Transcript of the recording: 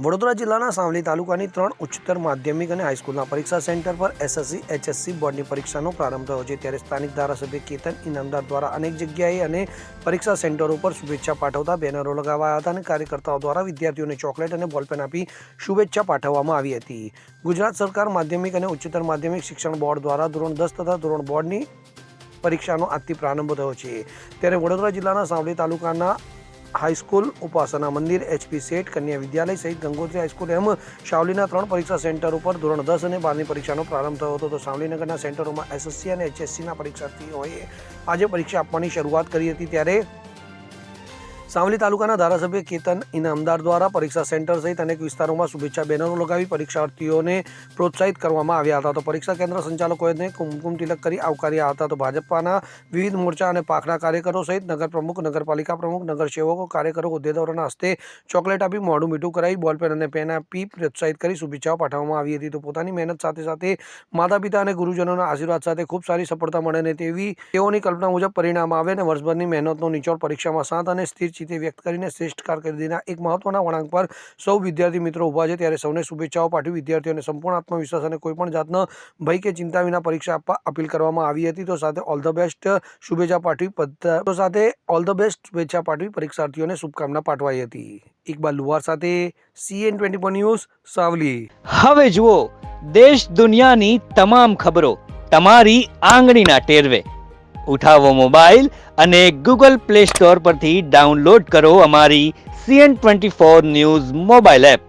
વડોદરા જિલ્લાના સાવલી તાલુકાની 3 ઉચ્ચતર માધ્યમિક અને હાઈસ્કૂલના પરીક્ષા સેન્ટર પર એસએસસી એચએસસી બોર્ડની પરીક્ષાનો પ્રારંભ થયો છે। ત્યારે સ્થાનિક ધારાસભ્ય કેતન ઇનામદાર દ્વારા અનેક જગ્યાએ અને પરીક્ષા સેન્ટરો પર શુભેચ્છા પાઠવતા બેનરો લગાવાયા હતા અને કાર્યકર્તાઓ દ્વારા વિદ્યાર્થીઓને ચોકલેટ અને બોલપેન આપી શુભેચ્છા પાઠવવામાં આવી હતી। ગુજરાત સરકાર માધ્યમિક અને ઉચ્ચતર માધ્યમિક શિક્ષણ બોર્ડ દ્વારા ધોરણ 10 તથા ધોરણ 12ની પરીક્ષાનો આજથી પ્રારંભ થયો છે। ત્યારે વડોદરા જિલ્લાના સાવલી તાલુકાના हाईस्कूल उपासना मंदिर एचपी सेठ कन्या विद्यालय सहित गंगोत्री हाईस्कूल एम सावलीना 3 परीक्षा सेंटरो पर धोरण 10 અને 12ની પરીક્ષાનો પ્રારંભ થયો હતો। તો સાવલીનગરના સેન્ટરોમાં એસએસસી અને એચએસસીના પરીક્ષાર્થીઓએ આજે પરીક્ષા આપવાની શરૂઆત કરી હતી। ત્યારે સાવલી તાલુકાના ધારાસભ્ય કેતન ઇનામદાર દ્વારા પરીક્ષા સેન્ટર સહિત અનેક વિસ્તારોમાં શુભેચ્છા બેનરો લગાવી પરીક્ષાર્થીઓને પ્રોત્સાહિત કરવામાં આવ્યા હતા। તો પરીક્ષા કેન્દ્ર સંચાલકોએ કુમકુમ તિલક કરી આવકાર્યા હતા। તો ભાજપના વિવિધ મોરચા અને પાખના કાર્યકરો સહિત નગર પ્રમુખ, નગરપાલિકા પ્રમુખ, નગર સેવકો, કાર્યકરો, હોદ્દેદારોના હસ્તે ચોકલેટ આપી મોઢું મીઠું કરાવી બોલપેન અને પેન આપી પ્રોત્સાહિત કરી શુભેચ્છાઓ પાઠવવામાં આવી હતી। તો પોતાની મહેનત સાથે સાથે માતા પિતા અને ગુરુજનોના આશીર્વાદ સાથે ખૂબ સારી સફળતા મળે ને તેવી તેઓની કલ્પના મુજબ પરિણામ આવે અને વર્ષભરની મહેનતનો નિચોડ પરીક્ષામાં શાંત અને સ્થિર ચિત્તે વ્યક્ત કરીને શ્રેષ્ઠ કારકિર્દીના એક મહત્વના વળાંક પર સૌ વિદ્યાર્થી મિત્રો ઊભા છે। ત્યારે સૌને શુભેચ્છાઓ પાઠવી વિદ્યાર્થીઓને સંપૂર્ણ આત્મવિશ્વાસ અને કોઈપણ જાતનો ભય કે ચિંતા વિના પરીક્ષા આપવા અપીલ કરવામાં આવી હતી। તો સાથે ઓલ ધ બેસ્ટ શુભેચ્છા પાઠવી પરીક્ષાર્થીઓને શુભકામના પાઠવાઈ હતી। ઇકબાલ લુવાર સાથે CN24 ન્યૂઝ સાવલી। હવે જુઓ દેશ દુનિયાની તમામ ખબરો તમારી આંગળીના ટેરવે। ઉઠાવો મોબાઈલ અને ગૂગલ પ્લે સ્ટોર પરથી ડાઉનલોડ કરો અમારી CN24 ન્યૂઝ મોબાઈલ એપ।